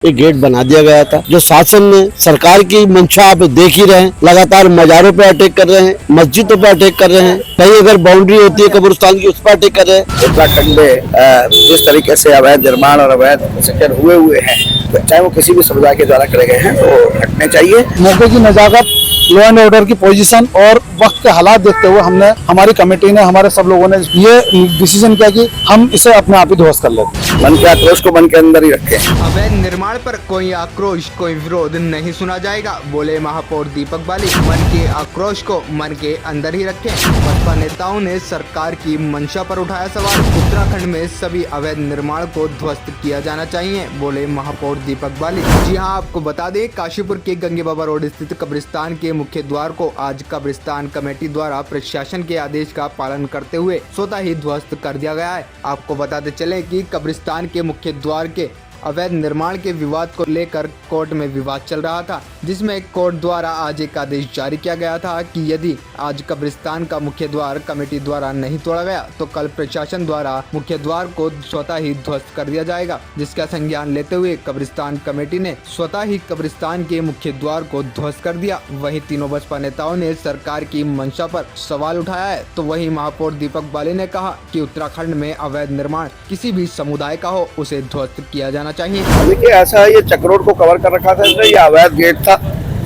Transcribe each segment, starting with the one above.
ये गेट बना दिया गया था। जो शासन ने सरकार की मंशा आप देख ही रहे हैं, लगातार मजारों पे अटैक कर रहे हैं, मस्जिदों पे अटैक कर रहे हैं, कहीं अगर बाउंड्री होती है कब्रिस्तान की उस पर अटैक कर रहे हैं। उत्तराखंड में जिस तरीके से अवैध निर्माण और अवैध सेक्टर हुए हैं, चाहे वो किसी भी समुदाय के द्वारा करे गए हैं, तो हटने चाहिए। मौके की नजाकत, लॉ एंड ऑर्डर की पोजीशन और वक्त के हालात देखते हुए हमारी कमेटी ने, हमारे सब लोगों ने ये डिसीजन किया कि हम इसे अपने आप ही ध्वस्त कर लेते हैं। मन के आक्रोश को मन के अंदर ही रखें। अवैध निर्माण पर कोई आक्रोश, कोई विरोध नहीं सुना जाएगा, बोले महापौर दीपक बाली। मन के आक्रोश को मन के अंदर ही रखें। बसपा नेताओं ने सरकार की मंशा पर उठाया सवाल। उत्तराखंड में सभी अवैध निर्माण को ध्वस्त किया जाना चाहिए, बोले महापौर दीपक बाली। जी हां, आपको बता दें, काशीपुर के गंगे बाबा रोड स्थित कब्रिस्तान के मुख्य द्वार को आज कब्रिस्तान कमेटी द्वारा प्रशासन के आदेश का पालन करते हुए स्वतः ही ध्वस्त कर दिया गया है। आपको बताते चले कि कब्रिस्तान के मुख्य द्वार के अवैध निर्माण के विवाद को लेकर कोर्ट में विवाद चल रहा था, जिसमें कोर्ट द्वारा आज एक आदेश जारी किया गया था कि यदि आज कब्रिस्तान का मुख्य द्वार कमेटी द्वारा नहीं तोड़ा गया तो कल प्रशासन द्वारा मुख्य द्वार को स्वतः ही ध्वस्त कर दिया जाएगा। जिसका संज्ञान लेते हुए कब्रिस्तान कमेटी ने स्वतः ही कब्रिस्तान के मुख्य द्वार को ध्वस्त कर दिया। वहीं तीनों बसपा नेताओं ने सरकार की मंशा पर सवाल उठाया है। तो वहीं महापौर दीपक बाली ने कहा कि उत्तराखंड में अवैध निर्माण किसी भी समुदाय का हो, उसे ध्वस्त किया जाना चाहिए। देखिए, ऐसा है, ये चक रोड को कवर कर रखा था, ये अवैध गेट था,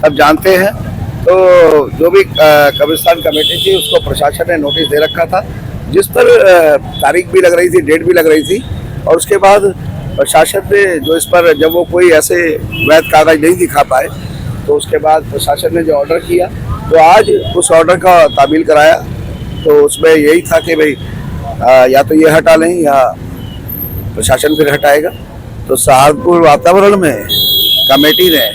सब जानते हैं। तो जो भी कब्रिस्तान कमेटी थी उसको प्रशासन ने नोटिस दे रखा था, जिस पर तारीख भी लग रही थी, डेट भी लग रही थी। और उसके बाद प्रशासन ने जो इस पर जब वो कोई ऐसे वैध कागज नहीं दिखा पाए, तो उसके बाद प्रशासन ने जो ऑर्डर किया, तो आज उस ऑर्डर का तामील कराया। तो उसमें यही था कि भाई या तो ये हटा लें या प्रशासन फिर हटाएगा। तो सहारनपुर वातावरण में कमेटी ने,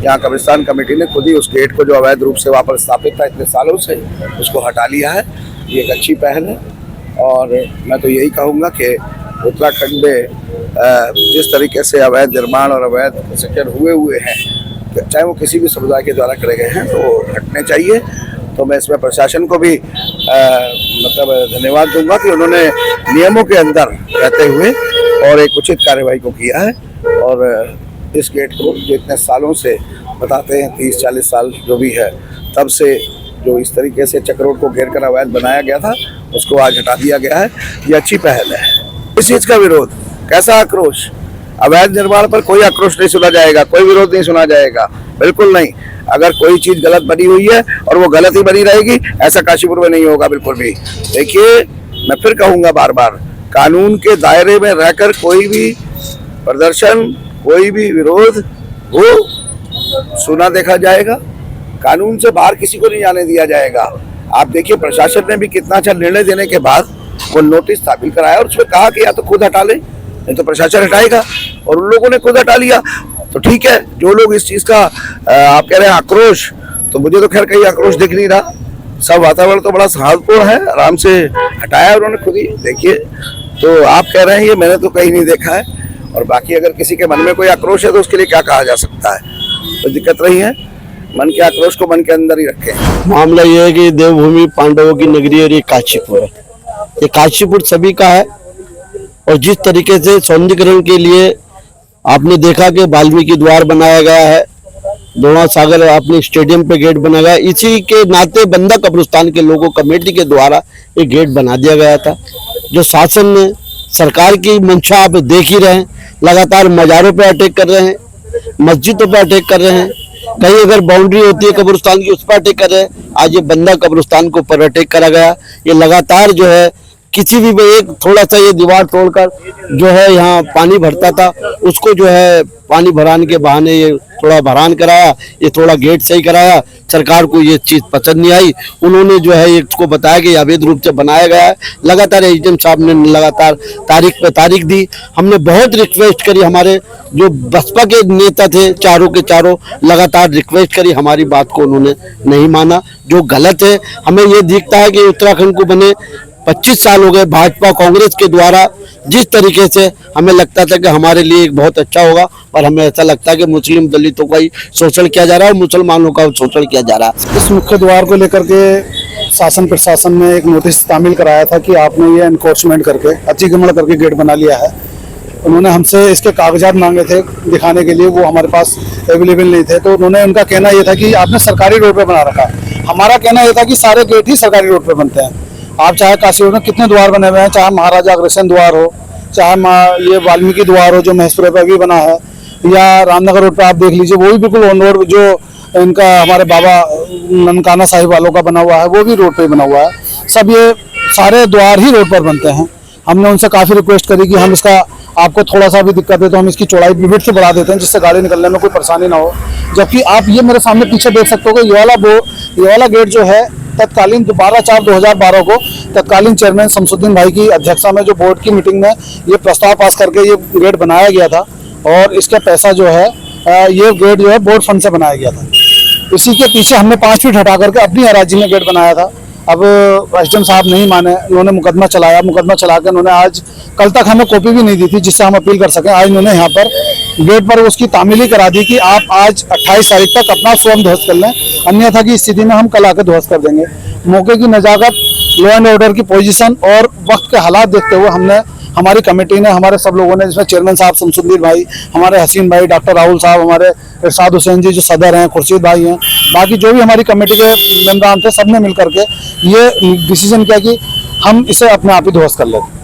यहाँ कब्रिस्तान कमेटी ने खुद ही उस गेट को जो अवैध रूप से वहाँ पर स्थापित था इतने सालों से, उसको हटा लिया है। ये एक अच्छी पहल है। और मैं तो यही कहूँगा कि उत्तराखंड में जिस तरीके से अवैध निर्माण और अवैध सेक्टर हुए हैं, चाहे वो किसी भी समुदाय के द्वारा करे गए हैं, तो हटने चाहिए। तो मैं इसमें प्रशासन को भी मतलब धन्यवाद दूंगा कि उन्होंने नियमों के अंदर रहते हुए और एक उचित कार्यवाही को किया है। और इस गेट को जो इतने सालों से बताते हैं, 30-40 साल जो भी है, तब से जो इस तरीके से चक रोड को घेर कर अवैध बनाया गया था, उसको आज हटा दिया गया है। ये अच्छी पहल है। इस चीज़ का विरोध, कैसा आक्रोश? अवैध निर्माण पर कोई आक्रोश नहीं सुना जाएगा, कोई विरोध नहीं सुना जाएगा, बिल्कुल नहीं। अगर कोई चीज़ गलत बनी हुई है और वो गलत ही बनी रहेगी, ऐसा काशीपुर में नहीं होगा बिल्कुल भी। देखिए, मैं फिर कहूँगा बार बार, कानून के दायरे में रहकर कोई भी प्रदर्शन, कोई भी विरोध वो सुना देखा जाएगा। कानून से बाहर किसी को नहीं जाने दिया जाएगा। आप देखिए, प्रशासन ने भी कितना अच्छा निर्णय देने के बाद वो नोटिस तामील कराया और उसमें कहा कि या तो खुद हटा ले, नहीं तो प्रशासन हटाएगा। और उन लोगों ने खुद हटा लिया, तो ठीक है। जो लोग इस चीज़ का आप कह रहे हैं आक्रोश, तो मुझे तो खैर कहीं आक्रोश दिख नहीं रहा। सब वातावरण तो बड़ा सौहार्दपूर्ण है, आराम से हटाया उन्होंने खुद ही। देखिए, तो आप कह रहे हैं ये मैंने तो कहीं नहीं देखा है। और बाकी अगर किसी के मन में कोई आक्रोश है तो उसके लिए क्या कहा जा सकता है? तो दिक्कत नहीं है। मन के आक्रोश को मन के अंदर ही रखें। मामला ये है कि देवभूमि पांडवों की नगरी और ये काशीपुर है। ये काशीपुर सभी का है। और जिस तरीके से सौंदर्यीकरण के लिए आपने देखा कि वाल्मीकि द्वार बनाया गया है, दोना सागर अपने स्टेडियम पे गेट बनाया गया, इसी के नाते बंदा कब्रिस्तान के लोगों कमेटी के द्वारा एक गेट बना दिया गया था। जो शासन ने सरकार की मंशा आप देख ही रहे हैं, लगातार मजारों पे अटैक कर रहे हैं, मस्जिदों पे अटैक कर रहे हैं, कहीं अगर बाउंड्री होती है कब्रिस्तान की उस पर अटैक कर रहे हैं। आज ये बंदा कब्रिस्तान के ऊपर अटैक करा गया। ये लगातार जो है किसी भी एक थोड़ा सा ये दीवार तोड़कर जो है यहाँ पानी भरता था, उसको जो है पानी भराने के बहाने ये थोड़ा भरान कराया, ये थोड़ा गेट सही कराया। सरकार को ये चीज़ पसंद नहीं आई। उन्होंने जो है इसको बताया कि अवैध रूप से बनाया गया है। लगातार एसडीएम साहब ने लगातार तारीख पे तारीख दी। हमने बहुत रिक्वेस्ट करी, हमारे जो बसपा के नेता थे चारों के चारों लगातार रिक्वेस्ट करी, हमारी बात को उन्होंने नहीं माना। जो गलत है, हमें ये दिखता है कि उत्तराखंड को बने 25 साल हो गए भाजपा कांग्रेस के द्वारा। जिस तरीके से हमें लगता था कि हमारे लिए एक बहुत अच्छा होगा, और हमें ऐसा लगता है कि मुस्लिम दलितों का ही शोषण किया जा रहा है और मुसलमानों का शोषण किया जा रहा है। इस मुख्य द्वार को लेकर के शासन प्रशासन ने एक नोटिस तामील कराया था कि आपने ये एनक्रोचमेंट करके, अतिक्रमण करके गेट बना लिया है। उन्होंने हमसे इसके कागजात मांगे थे दिखाने के लिए, वो हमारे पास अवेलेबल नहीं थे। तो उन्होंने उनका कहना ये था कि आपने सरकारी रोड पे बना रखा है। हमारा कहना ये था कि सारे गेट ही सरकारी रोड पे बनते हैं। आप चाहे काशी रोड में कितने द्वार बने हुए हैं, चाहे महाराजा अग्रसेन द्वार हो, चाहे ये वाल्मीकि द्वार हो जो महेशपुर पे भी बना है, या रामनगर रोड पे आप देख लीजिए वो भी बिल्कुल ऑन रोड, जो इनका हमारे बाबा ननकाना साहिब वालों का बना हुआ है वो भी रोड पे बना हुआ है। सब ये सारे द्वार ही रोड पर बनते हैं। हमने उनसे काफ़ी रिक्वेस्ट करी कि हम इसका, आपको थोड़ा सा भी दिक्कत है तो हम इसकी चौड़ाई विविध से बढ़ा देते हैं जिससे गाड़ी निकलने में कोई परेशानी ना हो। जबकि आप ये मेरे सामने पीछे देख सकते हो कि ये वाला गेट जो है तत्कालीन 12/4/2012 को तत्कालीन चेयरमैन शमसुद्दीन भाई की अध्यक्षता में जो बोर्ड की मीटिंग में ये प्रस्ताव पास करके ये गेट बनाया गया था, और इसका पैसा जो है ये गेट जो है बोर्ड फंड से बनाया गया था। इसी के पीछे हमने 5 फीट हटा करके अपनी अराजी में गेट बनाया था। अब एसडीएम साहब नहीं माने, उन्होंने मुकदमा चलाया। मुकदमा चला कर उन्होंने आज कल तक हमें कॉपी भी नहीं दी थी जिससे हम अपील कर सकें। आज उन्होंने यहाँ पर गेट पर उसकी तामीली करा दी कि आप आज 28 तारीख तक अपना स्वयं ध्वस्त कर लें, अन्यथा की स्थिति में हम कल आकर ध्वस्त कर देंगे। मौके की नजाकत, लॉ एंड ऑर्डर की पोजीशन और वक्त के हालात देखते हुए हमारी कमेटी ने, हमारे सब लोगों ने, जिसमें चेयरमैन साहब शमसुद्दीन भाई, हमारे हसीन भाई, डॉक्टर राहुल साहब, हमारे इरशाद हुसैन जी जो सदर हैं, खुर्शीद भाई हैं, बाकी जो भी हमारी कमेटी के मेंबरान थे, सब ने मिल करके ये डिसीजन किया कि हम इसे अपने आप ही ध्वस्त कर लेते।